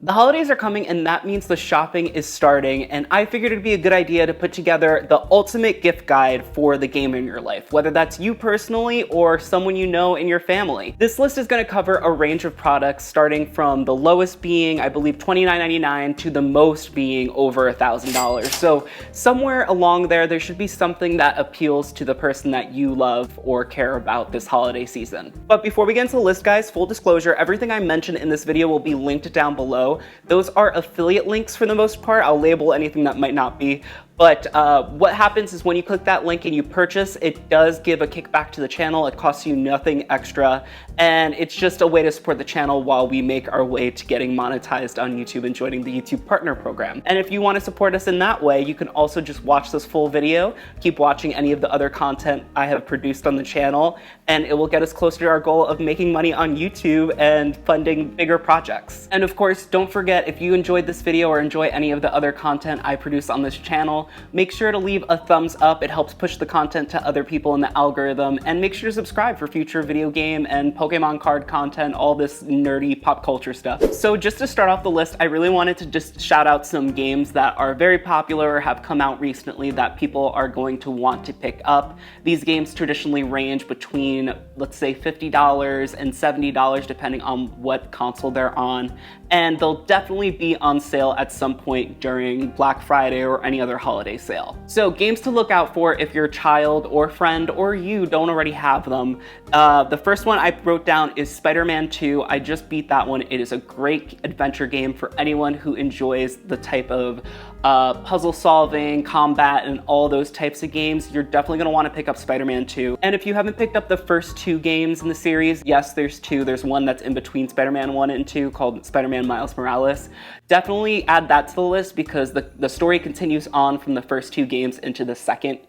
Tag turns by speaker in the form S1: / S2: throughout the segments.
S1: The holidays are coming and that means the shopping is starting, and I figured it'd be a good idea to put together the ultimate gift guide for the game in your life, whether that's you personally or someone you know in your family. This list is going to cover a range of products starting from the lowest being, I believe, $29.99 to the most being over $1,000. So somewhere along there should be something that appeals to the person that you love or care about this holiday season. But before we get into the list, guys, full disclosure, everything I mentioned in this video will be linked down below. Those are affiliate links for the most part. I'll label anything that might not be. But what happens is when you click that link and you purchase, it does give a kickback to the channel. It costs you nothing extra, and it's just a way to support the channel while we make our way to getting monetized on YouTube and joining the YouTube Partner Program. And if you want to support us in that way, you can also just watch this full video, keep watching any of the other content I have produced on the channel, and it will get us closer to our goal of making money on YouTube and funding bigger projects. And of course, don't forget, if you enjoyed this video or enjoy any of the other content I produce on this channel, make sure to leave a thumbs up. It helps push the content to other people in the algorithm, and make sure to subscribe for future video game and Pokemon card content, all this nerdy pop culture stuff. So just to start off the list, I really wanted to just shout out some games that are very popular or have come out recently that people are going to want to pick up. These games traditionally range between, let's say, $50 and $70 depending on what console they're on, and they'll definitely be on sale at some point during Black Friday or any other holiday sale. So games to look out for if your child or friend or you don't already have them. The first one I wrote down is Spider-Man 2. I just beat that one. It is a great adventure game for anyone who enjoys the type of puzzle solving, combat, and all those types of games. You're definitely going to want to pick up Spider-Man 2. And if you haven't picked up the first two games in the series, yes, there's two. There's one that's in between Spider-Man 1 and 2 called Spider-Man Miles Morales. Definitely add that to the list because the story continues on from the first two games into the second,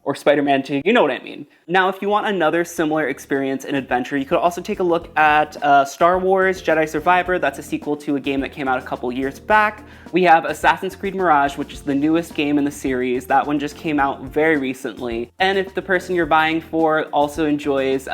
S1: or Spider-Man 2, you know what I mean. Now, if you want another similar experience in adventure, you could also take a look at Star Wars Jedi Survivor. That's a sequel to a game that came out a couple years back. We have Assassin's Creed Mirage, which is the newest game in the series. That one just came out very recently. And if the person you're buying for also enjoys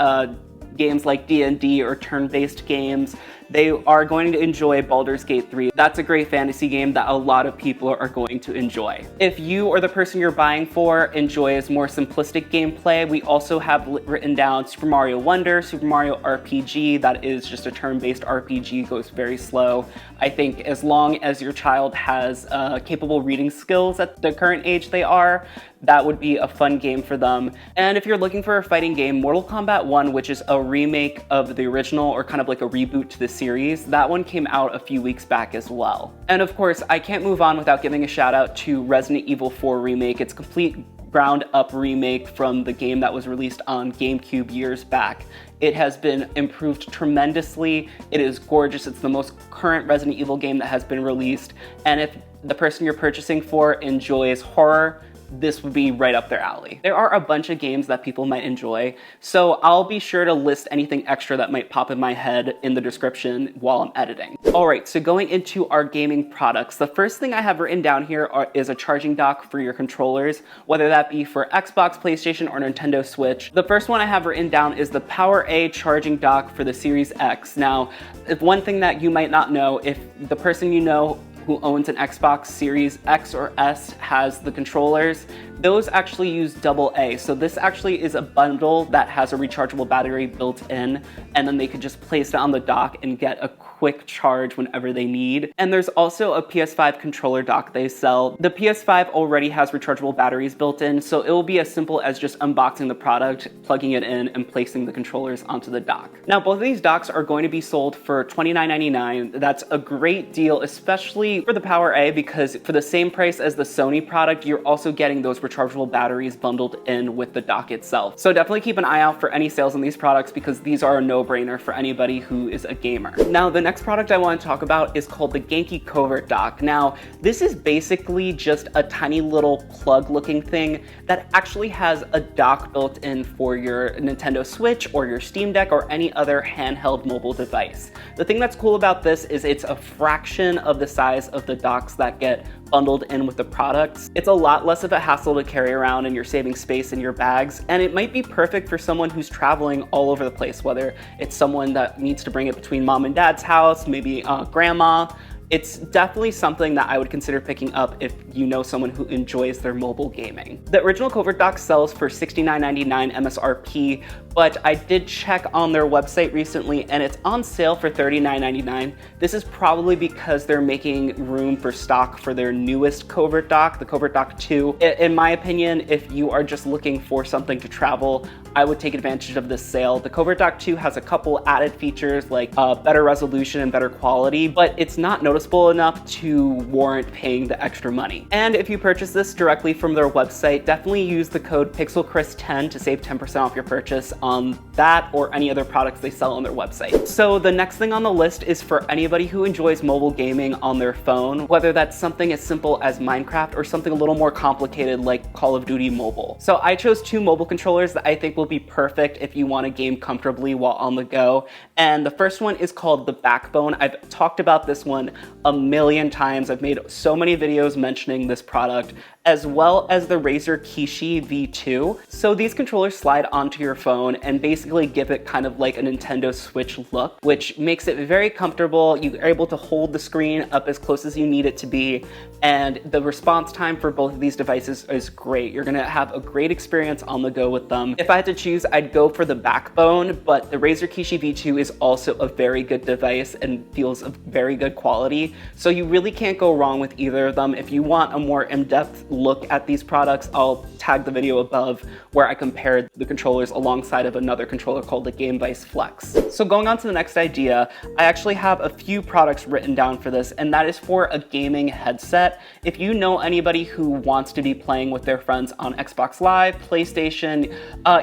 S1: games like D&D or turn-based games, they are going to enjoy Baldur's Gate 3. That's a great fantasy game that a lot of people are going to enjoy. If you or the person you're buying for enjoys more simplistic gameplay, we also have written down Super Mario Wonder, Super Mario RPG. That is just a turn-based RPG, goes very slow. I think as long as your child has capable reading skills at the current age they are, that would be a fun game for them. And if you're looking for a fighting game, Mortal Kombat 1, which is a remake of the original or kind of like a reboot to the series, that one came out a few weeks back as well. And of course, I can't move on without giving a shout out to Resident Evil 4 Remake. It's a complete ground up remake from the game that was released on GameCube years back. It has been improved tremendously. It is gorgeous. It's the most current Resident Evil game that has been released. And if the person you're purchasing for enjoys horror, this would be right up their alley. There are a bunch of games that people might enjoy, so I'll be sure to list anything extra that might pop in my head in the description while I'm editing. Alright, so going into our gaming products, the first thing I have written down here is a charging dock for your controllers, whether that be for Xbox, PlayStation, or Nintendo Switch. The first one I have written down is the PowerA charging dock for the Series X. Now, if one thing that you might not know, if the person you know who owns an Xbox Series X or S has the controllers, those actually use AA. So this actually is a bundle that has a rechargeable battery built in, and then they could just place it on the dock and get a quick charge whenever they need. And there's also a PS5 controller dock they sell. The PS5 already has rechargeable batteries built in, so it will be as simple as just unboxing the product, plugging it in, and placing the controllers onto the dock. Now, both of these docks are going to be sold for $29.99. That's a great deal, especially for the PowerA, because for the same price as the Sony product, you're also getting those rechargeable batteries bundled in with the dock itself. So definitely keep an eye out for any sales on these products because these are a no-brainer for anybody who is a gamer. Now, the next product I want to talk about is called the Genki Covert dock. Now, this is basically just a tiny little plug-looking thing that actually has a dock built in for your Nintendo Switch or your Steam Deck or any other handheld mobile device. The thing that's cool about this is it's a fraction of the size of the docks that get bundled in with the products. It's a lot less of a hassle to carry around and you're saving space in your bags, and it might be perfect for someone who's traveling all over the place, whether it's someone that needs to bring it between mom and dad's house, maybe grandma, It's definitely something that I would consider picking up if you know someone who enjoys their mobile gaming. The original Covert dock sells for $69.99 MSRP, but I did check on their website recently and it's on sale for $39.99. This is probably because they're making room for stock for their newest Covert dock, the Covert Dock 2. In my opinion, if you are just looking for something to travel, I would take advantage of this sale. The Covert Dock 2 has a couple added features like better resolution and better quality, but it's not noticeable enough to warrant paying the extra money. And if you purchase this directly from their website, definitely use the code PixelChris10 to save 10% off your purchase on that or any other products they sell on their website. So the next thing on the list is for anybody who enjoys mobile gaming on their phone, whether that's something as simple as Minecraft or something a little more complicated like Call of Duty Mobile. So I chose two mobile controllers that I think will be perfect if you want to game comfortably while on the go. And the first one is called the Backbone. I've talked about this one a million times. I've made so many videos mentioning this product, as well as the Razer Kishi V2. So these controllers slide onto your phone and basically give it kind of like a Nintendo Switch look, which makes it very comfortable. You're able to hold the screen up as close as you need it to be, and the response time for both of these devices is great. You're gonna have a great experience on the go with them. If I had to choose, I'd go for the Backbone, but the Razer Kishi V2 is also a very good device and feels of very good quality. So you really can't go wrong with either of them. If you want a more in-depth look at these products, I'll tag the video above where I compared the controllers alongside of another controller called the Game Vice Flex. So going on to the next idea, I actually have a few products written down for this, and that is for a gaming headset. If you know anybody who wants to be playing with their friends on Xbox Live, PlayStation,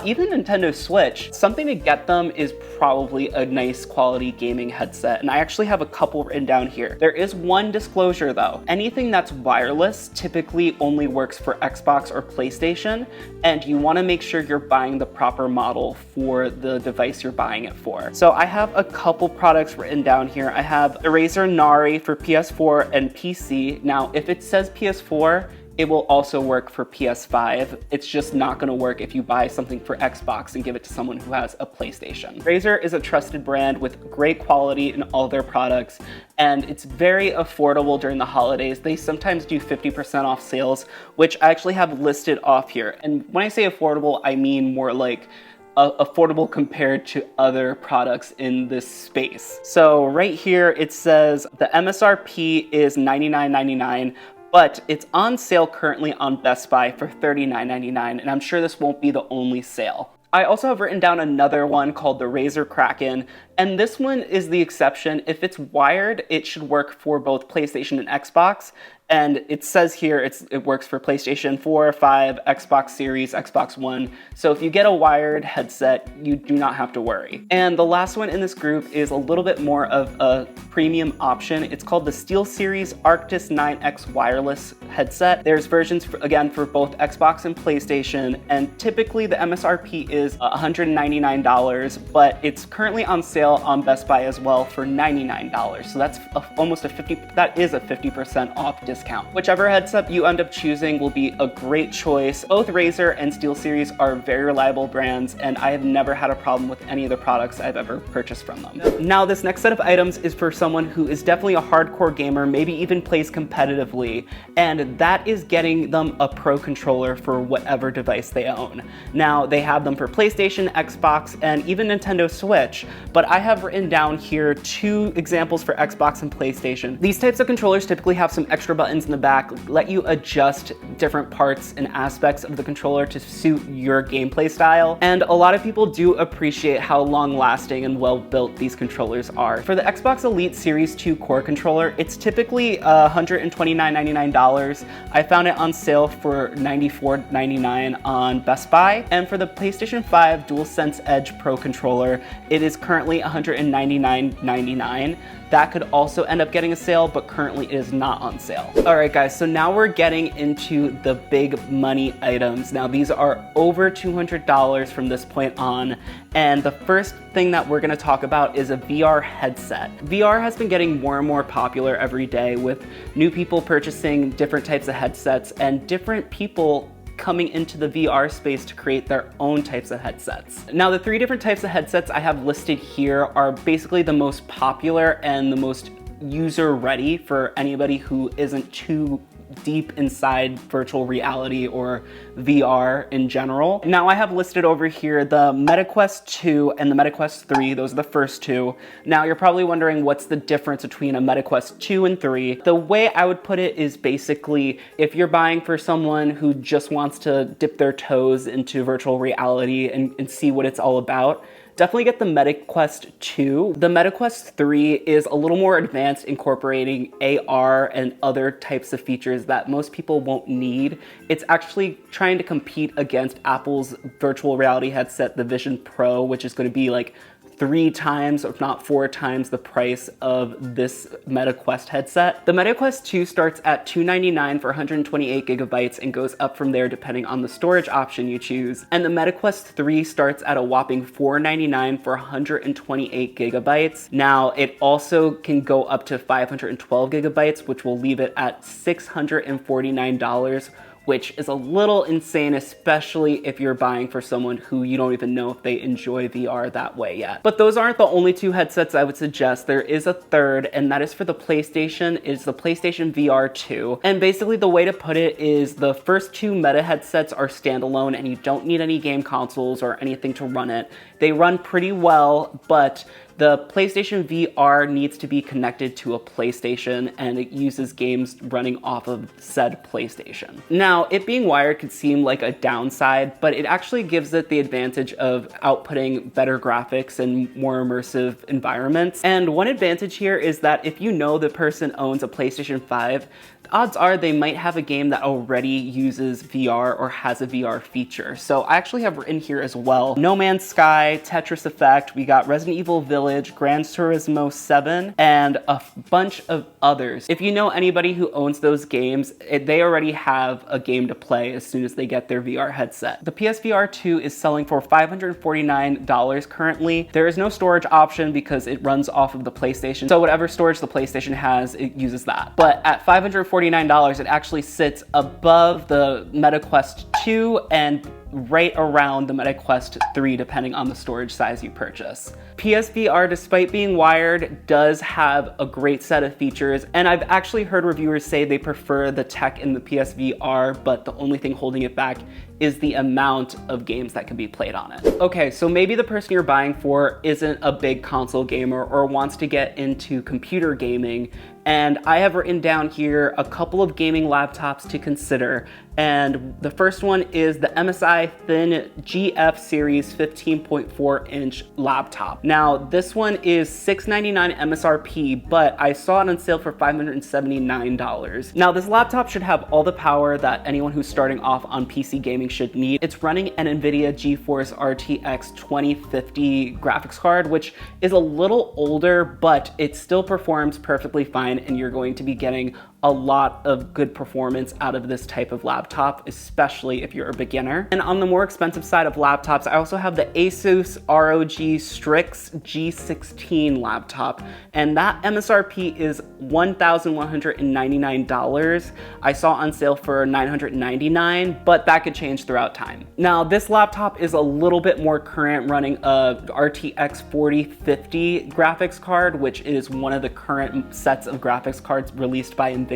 S1: even Nintendo Switch, something to get them is probably a nice quality gaming headset. And I actually have a couple written down here. There is one disclosure though. Anything that's wireless typically only works for Xbox or PlayStation, and you want to make sure you're buying the proper model for the device you're buying it for. So I have a couple products written down here. I have the Razer Nari for PS4 and PC. Now, if it says PS4, it will also work for PS5. It's just not gonna work if you buy something for Xbox and give it to someone who has a PlayStation. Razer is a trusted brand with great quality in all their products, and it's very affordable during the holidays. They sometimes do 50% off sales, which I actually have listed off here. And when I say affordable, I mean more like affordable compared to other products in this space. So right here, it says the MSRP is $99.99, but it's on sale currently on Best Buy for $39.99, and I'm sure this won't be the only sale. I also have written down another one called the Razer Kraken, and this one is the exception. If it's wired, it should work for both PlayStation and Xbox, and it says here it works for PlayStation 4, 5, Xbox Series, Xbox One. So if you get a wired headset, you do not have to worry. And the last one in this group is a little bit more of a premium option. It's called the SteelSeries Arctis 9X wireless headset. There's versions, again, for both Xbox and PlayStation, and typically the MSRP is $199, but it's currently on sale on Best Buy as well for $99. So that's almost a 50% off discount. Whichever headset you end up choosing will be a great choice. Both Razer and SteelSeries are very reliable brands, and I have never had a problem with any of the products I've ever purchased from them. Now, this next set of items is for someone who is definitely a hardcore gamer, maybe even plays competitively, and that is getting them a Pro controller for whatever device they own. Now, they have them for PlayStation, Xbox, and even Nintendo Switch, but I have written down here two examples for Xbox and PlayStation. These types of controllers typically have some extra buttons in the back, let you adjust different parts and aspects of the controller to suit your gameplay style, and a lot of people do appreciate how long-lasting and well-built these controllers are. For the Xbox Elite Series 2 core controller, it's typically $129.99. I found it on sale for $94.99 on Best Buy, and for the PlayStation 5 DualSense Edge Pro controller, it is currently $199.99. That could also end up getting a sale, but currently it is not on sale. All right, guys, so now we're getting into the big money items. Now, these are over $200 from this point on, and the first thing that we're gonna talk about is a VR headset. VR has been getting more and more popular every day, with new people purchasing different types of headsets and different people coming into the VR space to create their own types of headsets. Now, the three different types of headsets I have listed here are basically the most popular and the most user ready for anybody who isn't too deep inside virtual reality or VR in general. Now I have listed over here the MetaQuest 2 and the MetaQuest 3. Those are the first two. Now you're probably wondering what's the difference between a MetaQuest 2 and 3. The way I would put it is basically if you're buying for someone who just wants to dip their toes into virtual reality and see what it's all about, definitely get the MetaQuest 2. The MetaQuest 3 is a little more advanced, incorporating AR and other types of features that most people won't need. It's actually trying to compete against Apple's virtual reality headset, the Vision Pro, which is going to be like 3 times, if not 4 times, the price of this MetaQuest headset. The MetaQuest 2 starts at $299 for 128 gigabytes and goes up from there depending on the storage option you choose. And the MetaQuest 3 starts at a whopping $499 for 128 gigabytes. Now, it also can go up to 512 gigabytes, which will leave it at $649, which is a little insane, especially if you're buying for someone who you don't even know if they enjoy VR that way yet. But those aren't the only 2 headsets I would suggest. There is a third, and that is for the PlayStation. It's the PlayStation VR 2. And basically the way to put it is the first 2 Meta headsets are standalone and you don't need any game consoles or anything to run it. They run pretty well, but the PlayStation VR needs to be connected to a PlayStation, and it uses games running off of said PlayStation. Now, it being wired could seem like a downside, but it actually gives it the advantage of outputting better graphics and more immersive environments. And one advantage here is that if you know the person owns a PlayStation 5, odds are they might have a game that already uses VR or has a VR feature. So I actually have written here as well: No Man's Sky, Tetris Effect, we got Resident Evil Village, Gran Turismo 7, and a bunch of others. If you know anybody who owns those games, they already have a game to play as soon as they get their VR headset. The PSVR 2 is selling for $549 currently. There is no storage option because it runs off of the PlayStation. So whatever storage the PlayStation has, it uses that. But at $549, it actually sits above the MetaQuest 2 and right around the MetaQuest 3, depending on the storage size you purchase. PSVR, despite being wired, does have a great set of features, and I've actually heard reviewers say they prefer the tech in the PSVR, but the only thing holding it back is the amount of games that can be played on it. Okay, so maybe the person you're buying for isn't a big console gamer or wants to get into computer gaming, and I have written down here a couple of gaming laptops to consider. And the first one is the MSI Thin GF Series 15.4 inch laptop. Now, this one is $699 MSRP, but I saw it on sale for $579. Now, this laptop should have all the power that anyone who's starting off on PC gaming should need. It's running an NVIDIA GeForce RTX 2050 graphics card, which is a little older, but it still performs perfectly fine, and you're going to be getting a lot of good performance out of this type of laptop, especially if you're a beginner. And on the more expensive side of laptops, I also have the Asus ROG Strix G16 laptop, and that MSRP is $1,199. I saw on sale for $999, but that could change throughout time. Now, this laptop is a little bit more current, running a RTX 4050 graphics card, which is one of the current sets of graphics cards released by NVIDIA.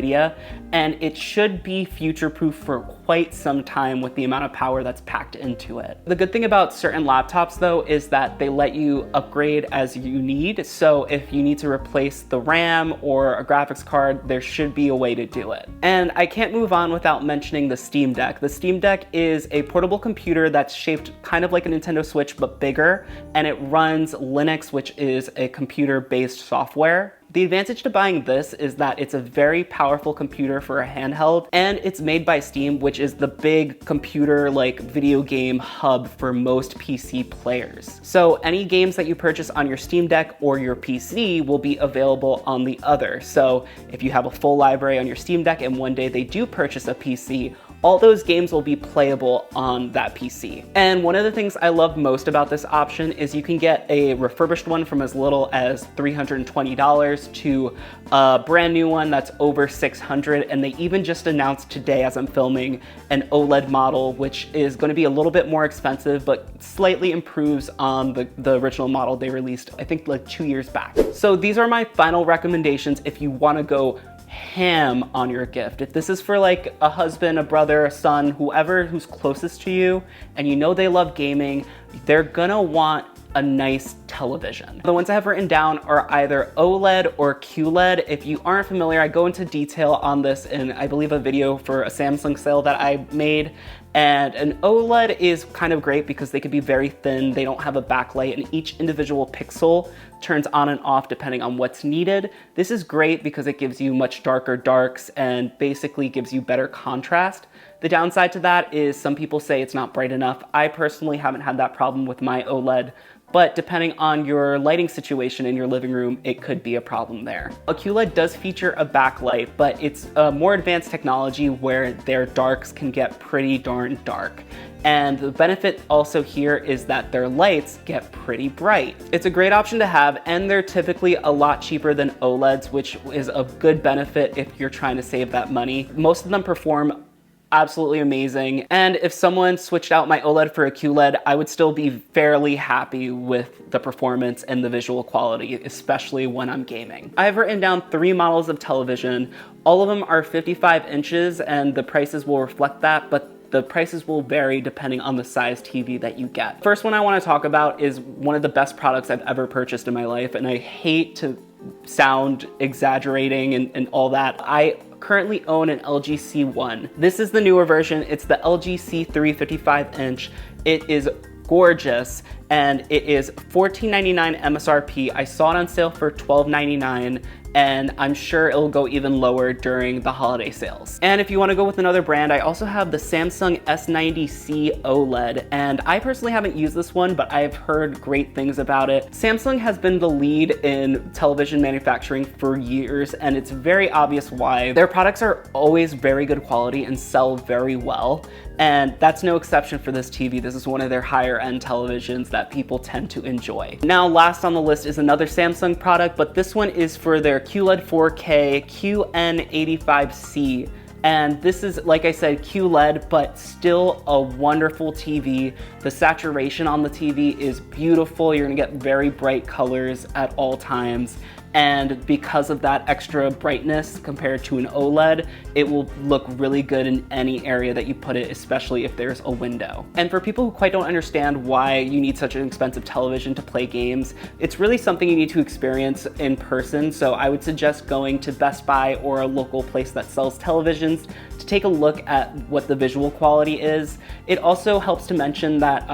S1: And it should be future-proof for quite some time with the amount of power that's packed into it. The good thing about certain laptops, though, is that they let you upgrade as you need. So if you need to replace the RAM or a graphics card, there should be a way to do it. And I can't move on without mentioning the Steam Deck. The Steam Deck is a portable computer that's shaped kind of like a Nintendo Switch, but bigger, and it runs Linux, which is a computer-based software. The advantage to buying this is that it's a very powerful computer for a handheld, and it's made by Steam, which is the big computer like video game hub for most PC players. So any games that you purchase on your Steam Deck or your PC will be available on the other. So if you have a full library on your Steam Deck and one day they do purchase a PC, all those games will be playable on that PC. And one of the things I love most about this option is you can get a refurbished one from as little as $320 to a brand new one that's over $600. And they even just announced today, as I'm filming, an OLED model, which is going to be a little bit more expensive, but slightly improves on the original model they released, I think like 2 years back. So these are my final recommendations if you want to go ham on your gift. If this is for like a husband, a brother, a son, whoever who's closest to you, and you know they love gaming, they're gonna want a nice television. The ones I have written down are either OLED or QLED. If you aren't familiar, I go into detail on this in, I believe, a video for a Samsung sale that I made. And an OLED is kind of great because they can be very thin, they don't have a backlight, and each individual pixel turns on and off depending on what's needed. This is great because it gives you much darker darks and basically gives you better contrast. The downside to that is some people say it's not bright enough. I personally haven't had that problem with my OLED, but depending on your lighting situation in your living room, it could be a problem there. A QLED does feature a backlight, but it's a more advanced technology where their darks can get pretty darn dark. And the benefit also here is that their lights get pretty bright. It's a great option to have, and they're typically a lot cheaper than OLEDs, which is a good benefit if you're trying to save that money. Most of them perform absolutely amazing. And if someone switched out my OLED for a QLED, I would still be fairly happy with the performance and the visual quality, especially when I'm gaming. I've written down 3 models of television. All of them are 55 inches and the prices will reflect that, but the prices will vary depending on the size TV that you get. First one I want to talk about is one of the best products I've ever purchased in my life, and I hate to sound exaggerating and all that. I currently own an LG C1. This is the newer version. It's the LG C3 55 inch. It is gorgeous and it is $14.99 MSRP. I saw it on sale for $12.99 and I'm sure it'll go even lower during the holiday sales. And if you want to go with another brand, I also have the Samsung S90C OLED, and I personally haven't used this one, but I've heard great things about it. Samsung has been the lead in television manufacturing for years, and it's very obvious why. Their products are always very good quality and sell very well, and that's no exception for this TV. This is one of their higher end televisions that people tend to enjoy. Now, last on the list is another Samsung product, but this one is for their QLED 4K QN85C. And this is, like I said, QLED, but still a wonderful TV. The saturation on the TV is beautiful. You're gonna get very bright colors at all times. And because of that extra brightness compared to an OLED, it will look really good in any area that you put it, especially if there's a window. And for people who quite don't understand why you need such an expensive television to play games, it's really something you need to experience in person. So I would suggest going to Best Buy or a local place that sells televisions to take a look at what the visual quality is. It also helps to mention that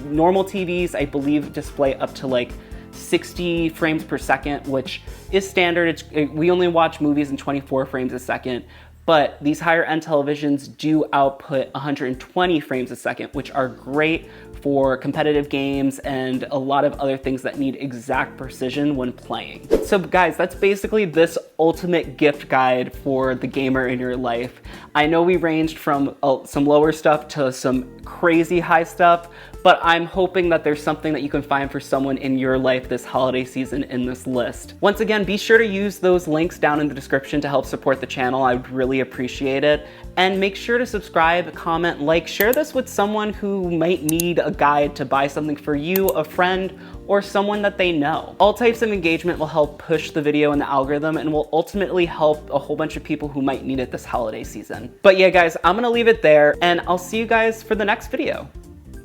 S1: normal TVs, I believe, display up to like 60 frames per second, which is standard. We only watch movies in 24 frames a second, but these higher end televisions do output 120 frames a second, which are great for competitive games and a lot of other things that need exact precision when playing. So guys, that's basically this ultimate gift guide for the gamer in your life. I know we ranged from some lower stuff to some crazy high stuff, but I'm hoping that there's something that you can find for someone in your life this holiday season in this list. Once again, be sure to use those links down in the description to help support the channel. I would really appreciate it. And make sure to subscribe, comment, like, share this with someone who might need a guide to buy something for you, a friend, or someone that they know. All types of engagement will help push the video in the algorithm and will ultimately help a whole bunch of people who might need it this holiday season. But yeah, guys, I'm gonna leave it there and I'll see you guys for the next video.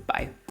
S1: Bye.